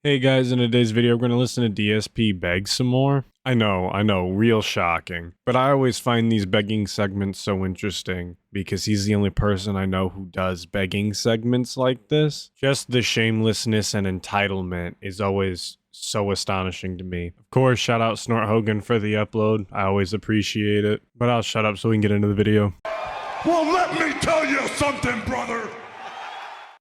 Hey guys, in today's video, we're going to listen to DSP beg some more. I know, real shocking. But I always find these begging segments so interesting because he's the only person I know who does begging segments like this. Just the shamelessness and entitlement is always so astonishing to me. Of course, shout out Snort Hogan for the upload. I always appreciate it. But I'll shut up so we can get into the video. Well, let me tell you something, brother.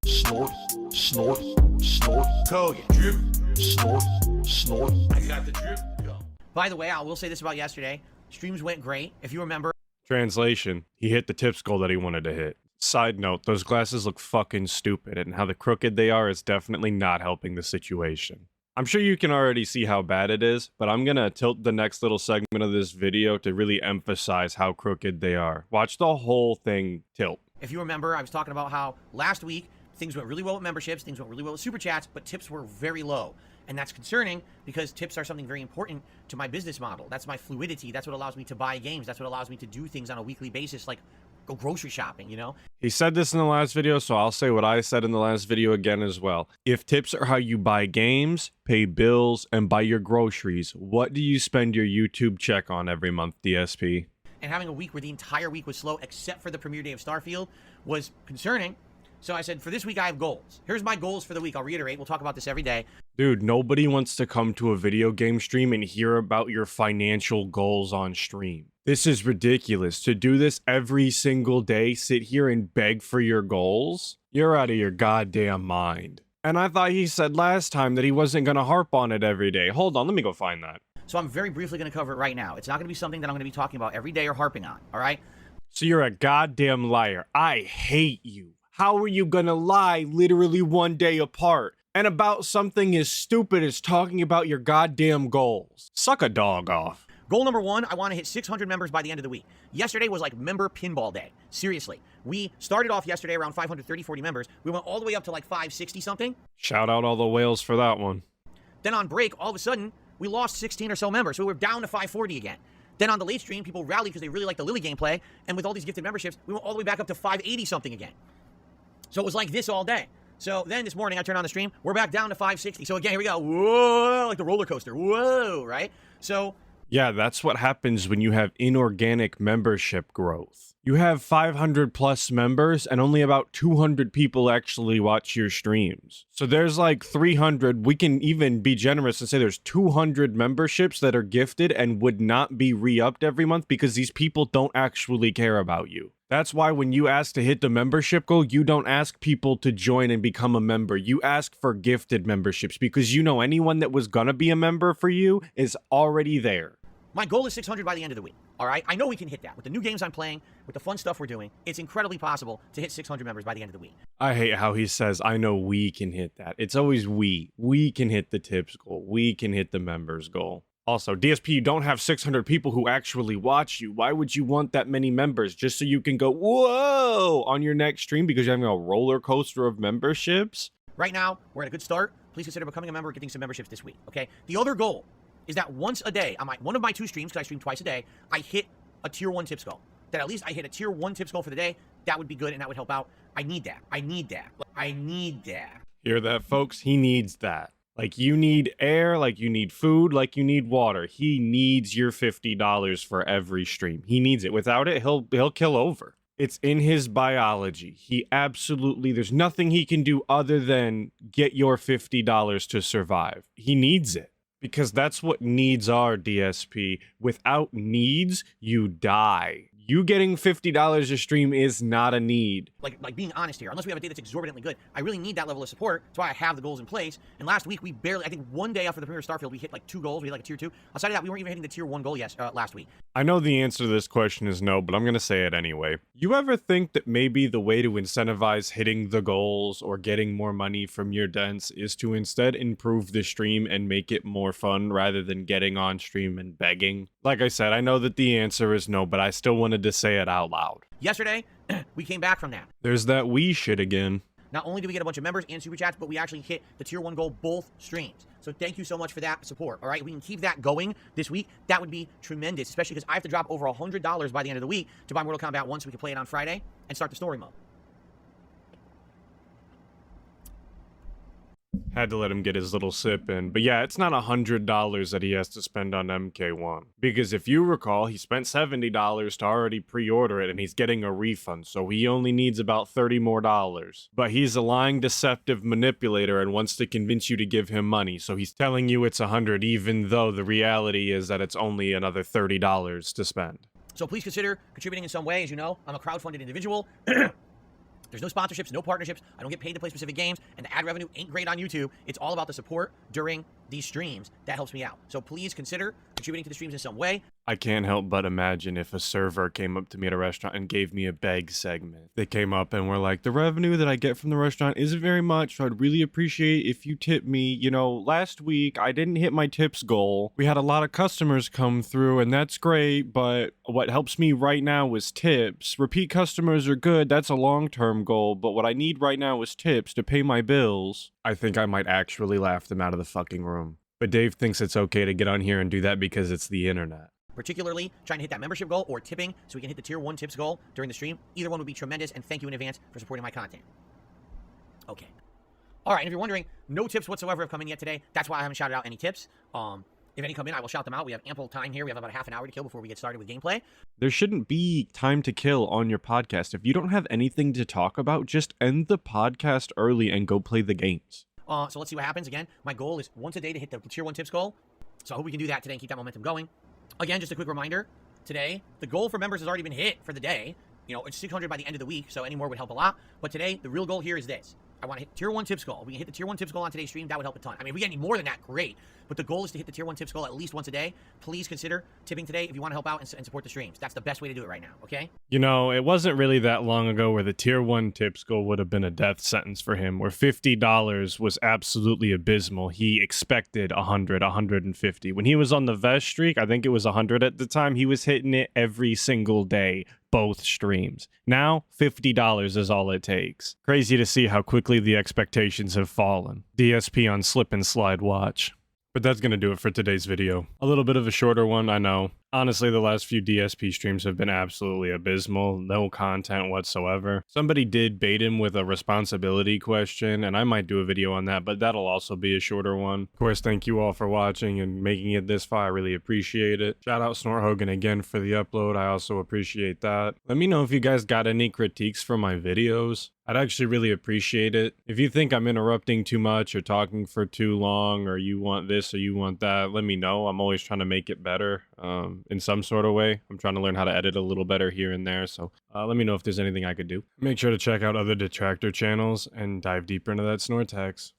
Snort, snort, snort, Hogan. Drip, snort, snort. I got the drip. Go. By the way, I will say this about yesterday. Streams went great. If you remember. Translation, he hit the tips goal that he wanted to hit. Side note, those glasses look fucking stupid, and how the crooked they are is definitely not helping the situation. I'm sure you can already see how bad it is, but I'm gonna tilt the next little segment of this video to really emphasize how crooked they are. Watch the whole thing tilt. If you remember, I was talking about how last week things went really well with memberships, things went really well with super chats, but tips were very low. And that's concerning because tips are something very important to my business model. That's my fluidity. That's what allows me to buy games. That's what allows me to do things on a weekly basis, like go grocery shopping, you know? He said this in the last video, so I'll say what I said in the last video again as well. If tips are how you buy games, pay bills, and buy your groceries, what do you spend your YouTube check on every month, DSP? And having a week where the entire week was slow, except for the premiere day of Starfield, was concerning. So I said, for this week, I have goals. Here's my goals for the week. I'll reiterate. We'll talk about this every day. Dude, nobody wants to come to a video game stream and hear about your financial goals on stream. This is ridiculous. To do this every single day, sit here and beg for your goals? You're out of your goddamn mind. And I thought he said last time that he wasn't going to harp on it every day. Hold on, let me go find that. So I'm very briefly going to cover it right now. It's not going to be something that I'm going to be talking about every day or harping on, all right? So you're a goddamn liar. I hate you. How are you gonna lie literally one day apart? And about something as stupid as talking about your goddamn goals. Suck a dog off. Goal number one, I want to hit 600 members by the end of the week. Yesterday was like member pinball day. Seriously. We started off yesterday around 530, 40 members. We went all the way up to like 560 something. Shout out all the whales for that one. Then on break, all of a sudden, we lost 16 or so members. So we were down to 540 again. Then on the late stream, people rallied because they really liked the Lily gameplay. And with all these gifted memberships, we went all the way back up to 580 something again. So it was like this all day. So then this morning I turned on the stream. We're back down to 560. So again, here we go. Whoa, like the roller coaster. Whoa, right? So yeah, that's what happens when you have inorganic membership growth. You have 500 plus members and only about 200 people actually watch your streams. So there's like 300. We can even be generous and say there's 200 memberships that are gifted and would not be re-upped every month because these people don't actually care about you. That's why when you ask to hit the membership goal, you don't ask people to join and become a member. You ask for gifted memberships because you know anyone that was gonna be a member for you is already there. My goal is 600 by the end of the week, all right? I know we can hit that. With the new games I'm playing, with the fun stuff we're doing, it's incredibly possible to hit 600 members by the end of the week. I hate how he says, I know we can hit that. It's always we. We can hit the tips goal. We can hit the members goal. Also, DSP, you don't have 600 people who actually watch you. Why would you want that many members? Just so you can go, whoa, on your next stream because you're having a roller coaster of memberships? Right now, we're at a good start. Please consider becoming a member and getting some memberships this week, okay? The other goal is that once a day, on one of my two streams, because I stream twice a day, I hit a tier 1 tips goal. That at least I hit a tier 1 tips goal for the day. That would be good and that would help out. I need that. I need that. I need that. Hear that, folks? He needs that. Like you need air, like you need food, like you need water. He needs your $50 for every stream. He needs it. Without it, he'll kill over. It's in his biology. He absolutely, there's nothing he can do other than get your $50 to survive. He needs it. Because that's what needs are, DSP. Without needs, you die. You getting $50 a stream is not a need. Like being honest here, unless we have a day that's exorbitantly good, I really need that level of support. That's why I have the goals in place. And last week, we barely, I think one day after the premiere of Starfield, we hit like 2 goals. We hit like a tier 2. Outside of that, we weren't even hitting the tier 1 goal last week. I know the answer to this question is no, but I'm going to say it anyway. You ever think that maybe the way to incentivize hitting the goals or getting more money from your dents is to instead improve the stream and make it more fun rather than getting on stream and begging? Like I said, I know that the answer is no, but I still wanted to say it out loud. Yesterday, we came back from that. There's that we shit again. Not only did we get a bunch of members and super chats, but we actually hit the tier 1 goal both streams. So thank you so much for that support, all right? If we can keep that going this week, that would be tremendous, especially because I have to drop over $100 by the end of the week to buy Mortal Kombat 1 so we can play it on Friday and start the story mode. Had to let him get his little sip in. But yeah, it's not $100 that he has to spend on MK1. Because if you recall, he spent $70 to already pre-order it and he's getting a refund. So he only needs about $30 more. But he's a lying, deceptive manipulator and wants to convince you to give him money. So he's telling you it's $100 even though the reality is that it's only another $30 to spend. So please consider contributing in some way. As you know, I'm a crowdfunded individual. There's no sponsorships, no partnerships. I don't get paid to play specific games, and the ad revenue ain't great on YouTube. It's all about the support during these streams. That helps me out. So please consider contributing to the streams in some way. I can't help but imagine if a server came up to me at a restaurant and gave me a beg segment. They came up and were like, the revenue that I get from the restaurant isn't very much, so I'd really appreciate if you tip me. You know, last week I didn't hit my tips goal. We had a lot of customers come through and that's great, but what helps me right now is tips. Repeat customers are good, that's a long-term goal, but what I need right now is tips to pay my bills. I think I might actually laugh them out of the fucking room. But Dave thinks it's okay to get on here and do that because it's the internet. Particularly trying to hit that membership goal or tipping so we can hit the tier 1 tips goal during the stream. Either one would be tremendous, and thank you in advance for supporting my content. Okay. All right, and if you're wondering, no tips whatsoever have come in yet today. That's why I haven't shouted out any tips. If any come in, I will shout them out. We have ample time here. We have about half an hour to kill before we get started with gameplay. There shouldn't be time to kill on your podcast. If you don't have anything to talk about, just end the podcast early and go play the games. So let's see what happens. Again, my goal is once a day to hit the tier 1 tips goal. So I hope we can do that today and keep that momentum going. Again, just a quick reminder, today, the goal for members has already been hit for the day. You know, it's 600 by the end of the week, so any more would help a lot. But today, the real goal here is this. I want to hit tier 1 tips goal. If we can hit the tier 1 tips goal on today's stream, that would help a ton. I mean, if we get any more than that, great. But the goal is to hit the tier 1 tips goal at least once a day. Please consider tipping today if you want to help out and support the streams. That's the best way to do it right now, okay? You know, it wasn't really that long ago where the tier 1 tips goal would have been a death sentence for him, where $50 was absolutely abysmal. He expected 100, 150. When he was on the vest streak, I think it was 100 at the time, he was hitting it every single day. Both streams. Now, $50 is all it takes. Crazy to see how quickly the expectations have fallen. DSP on slip and slide watch. But that's going to do it for today's video. A little bit of a shorter one, I know. Honestly, the last few DSP streams have been absolutely abysmal. No content whatsoever. Somebody did bait him with a responsibility question, and I might do a video on that, but that'll also be a shorter one. Of course, thank you all for watching and making it this far. I really appreciate it. Shout out Snort Hogan again for the upload. I also appreciate that. Let me know if you guys got any critiques for my videos. I'd actually really appreciate it. If you think I'm interrupting too much or talking for too long, or you want this or you want that, let me know. I'm always trying to make it better in some sort of way. I'm trying to learn how to edit a little better here and there, so let me know if there's anything I could do. Make sure to check out other detractor channels and dive deeper into that Snort text.